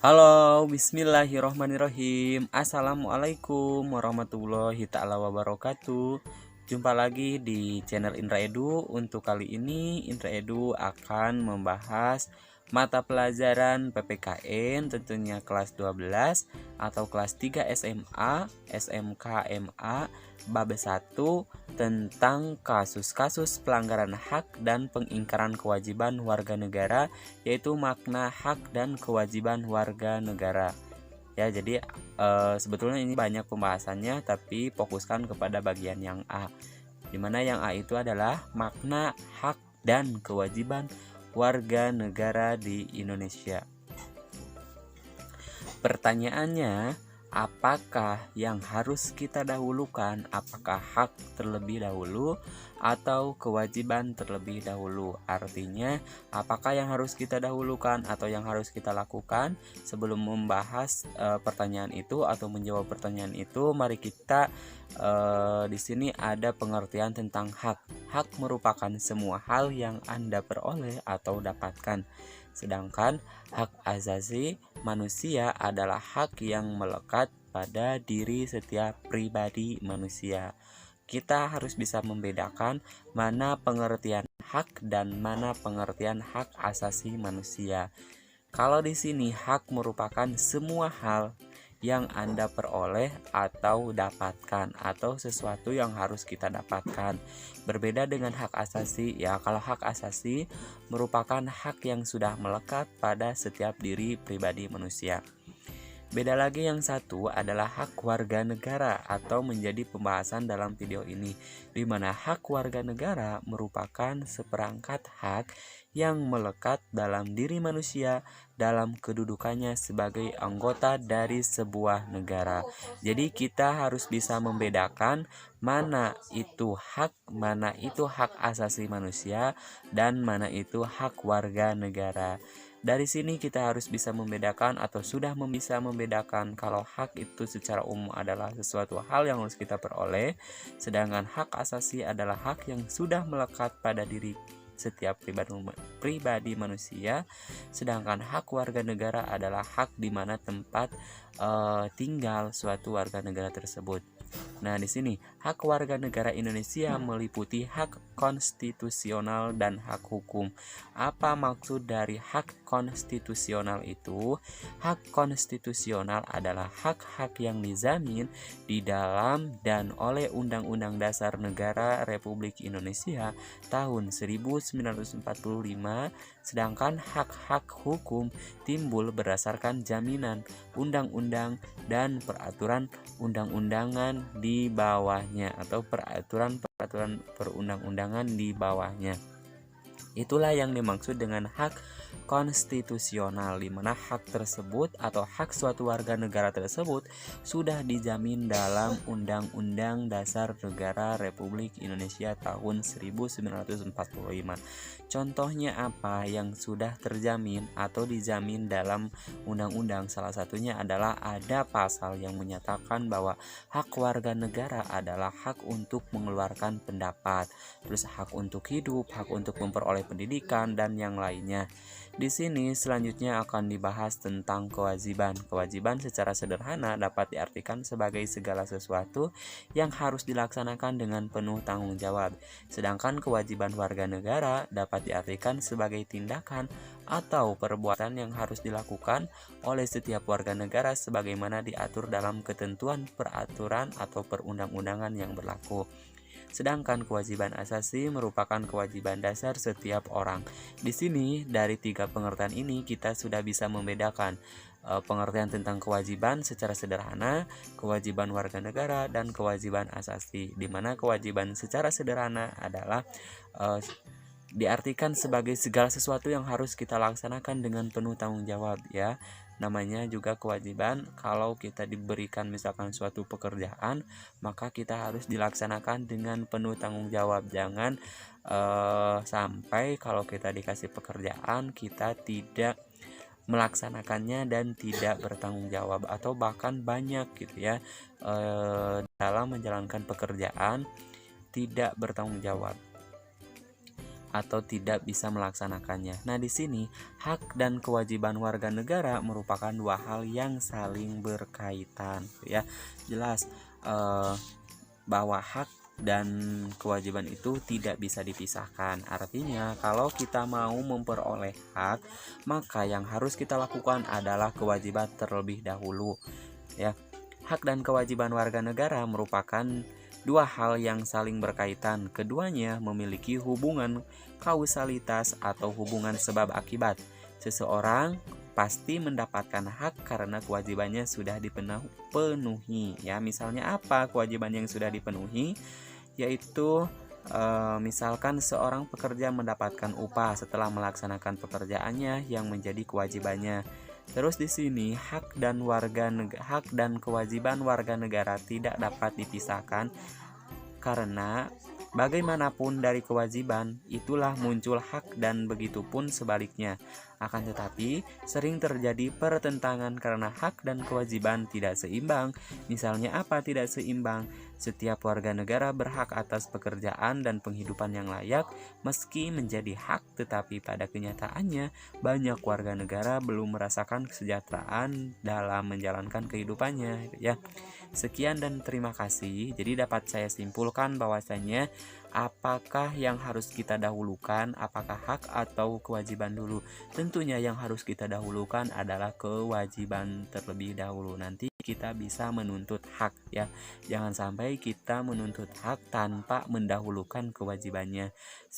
Halo, bismillahirrohmanirrohim. Assalamualaikum warahmatullahi ta'ala wabarakatuh. Jumpa lagi di channel Indra Edu. Untuk kali ini Indra Edu akan membahas mata pelajaran PPKN, tentunya kelas 12 atau kelas 3 SMA, SMK MA, bab 1 tentang kasus-kasus pelanggaran hak dan pengingkaran kewajiban warga negara, yaitu makna hak dan kewajiban warga negara. Ya, jadi sebetulnya ini banyak pembahasannya, tapi fokuskan kepada bagian yang A, dimana yang A itu adalah makna hak dan kewajiban warga negara di Indonesia. Pertanyaannya, apakah yang harus kita dahulukan? Apakah hak terlebih dahulu atau kewajiban terlebih dahulu? Artinya, apakah yang harus kita dahulukan atau yang harus kita lakukan? Sebelum membahas pertanyaan itu atau menjawab pertanyaan itu, mari kita di sini ada pengertian tentang hak. Hak merupakan semua hal yang Anda peroleh atau dapatkan. Sedangkan hak asasi manusia adalah hak yang melekat pada diri setiap pribadi manusia. Kita harus bisa membedakan mana pengertian hak dan mana pengertian hak asasi manusia. Kalau di sini hak merupakan semua hal yang Anda peroleh atau dapatkan, atau sesuatu yang harus kita dapatkan. Berbeda dengan hak asasi, ya, kalau hak asasi merupakan hak yang sudah melekat pada setiap diri pribadi manusia. Beda lagi yang satu adalah hak warga negara atau menjadi pembahasan dalam video ini, di mana hak warga negara merupakan seperangkat hak yang melekat dalam diri manusia dalam kedudukannya sebagai anggota dari sebuah negara. Jadi kita harus bisa membedakan mana itu hak asasi manusia, dan mana itu hak warga negara. Dari sini kita harus bisa membedakan atau sudah bisa membedakan kalau hak itu secara umum adalah sesuatu hal yang harus kita peroleh, sedangkan hak asasi adalah hak yang sudah melekat pada diri setiap pribadi manusia, sedangkan hak warga negara adalah hak di mana tempat tinggal suatu warga negara tersebut. Nah, di sini hak warga negara Indonesia meliputi hak konstitusional dan hak hukum. Apa maksud dari hak konstitusional itu? Hak konstitusional adalah hak-hak yang dijamin di dalam dan oleh Undang-Undang Dasar Negara Republik Indonesia tahun 1945, sedangkan hak-hak hukum timbul berdasarkan jaminan undang-undang dan peraturan undang-undangan di bawahnya atau peraturan perundang-undangan di bawahnya. Itulah yang dimaksud dengan hak konstitusional, di mana hak tersebut atau hak suatu warga negara tersebut sudah dijamin dalam Undang-Undang Dasar Negara Republik Indonesia tahun 1945. Contohnya apa yang sudah terjamin atau dijamin dalam undang-undang? Salah satunya adalah ada pasal yang menyatakan bahwa hak warga negara adalah hak untuk mengeluarkan pendapat, terus hak untuk hidup, hak untuk memperoleh pendidikan, dan yang lainnya. Di sini selanjutnya akan dibahas tentang kewajiban. Kewajiban secara sederhana dapat diartikan sebagai segala sesuatu yang harus dilaksanakan dengan penuh tanggung jawab. Sedangkan kewajiban warga negara dapat diartikan sebagai tindakan atau perbuatan yang harus dilakukan oleh setiap warga negara sebagaimana diatur dalam ketentuan peraturan atau perundang-undangan yang berlaku. Sedangkan kewajiban asasi merupakan kewajiban dasar setiap orang. Di sini dari tiga pengertian ini kita sudah bisa membedakan pengertian tentang kewajiban secara sederhana, kewajiban warga negara, dan kewajiban asasi. Di mana kewajiban secara sederhana adalah diartikan sebagai segala sesuatu yang harus kita laksanakan dengan penuh tanggung jawab, ya. Namanya juga kewajiban. Kalau kita diberikan misalkan suatu pekerjaan, maka kita harus dilaksanakan dengan penuh tanggung jawab. Jangan sampai kalau kita dikasih pekerjaan kita tidak melaksanakannya dan tidak bertanggung jawab, atau bahkan banyak gitu ya dalam menjalankan pekerjaan tidak bertanggung jawab. atau tidak bisa melaksanakannya. Nah, di sini hak dan kewajiban warga negara merupakan dua hal yang saling berkaitan, ya. Jelas bahwa hak dan kewajiban itu tidak bisa dipisahkan. Artinya, kalau kita mau memperoleh hak, maka yang harus kita lakukan adalah kewajiban terlebih dahulu, ya. Hak dan kewajiban warga negara merupakan dua hal yang saling berkaitan. Keduanya memiliki hubungan kausalitas atau hubungan sebab akibat. Seseorang pasti mendapatkan hak karena kewajibannya sudah dipenuhi, ya. Misalnya apa kewajiban yang sudah dipenuhi? Yaitu misalkan seorang pekerja mendapatkan upah setelah melaksanakan pekerjaannya yang menjadi kewajibannya. Terus di sini hak dan kewajiban warga negara tidak dapat dipisahkan, karena bagaimanapun dari kewajiban itulah muncul hak, dan begitupun sebaliknya. Akan tetapi sering terjadi pertentangan karena hak dan kewajiban tidak seimbang. Misalnya apa tidak seimbang? Setiap warga negara berhak atas pekerjaan dan penghidupan yang layak meski menjadi hak, tetapi pada kenyataannya banyak warga negara belum merasakan kesejahteraan dalam menjalankan kehidupannya, ya. Sekian dan terima kasih. Jadi dapat saya simpulkan bahwasanya apakah yang harus kita dahulukan, apakah hak atau kewajiban dulu? Tentunya yang harus kita dahulukan adalah kewajiban terlebih dahulu. Nanti kita bisa menuntut hak, ya. Jangan sampai kita menuntut hak tanpa mendahulukan kewajibannya.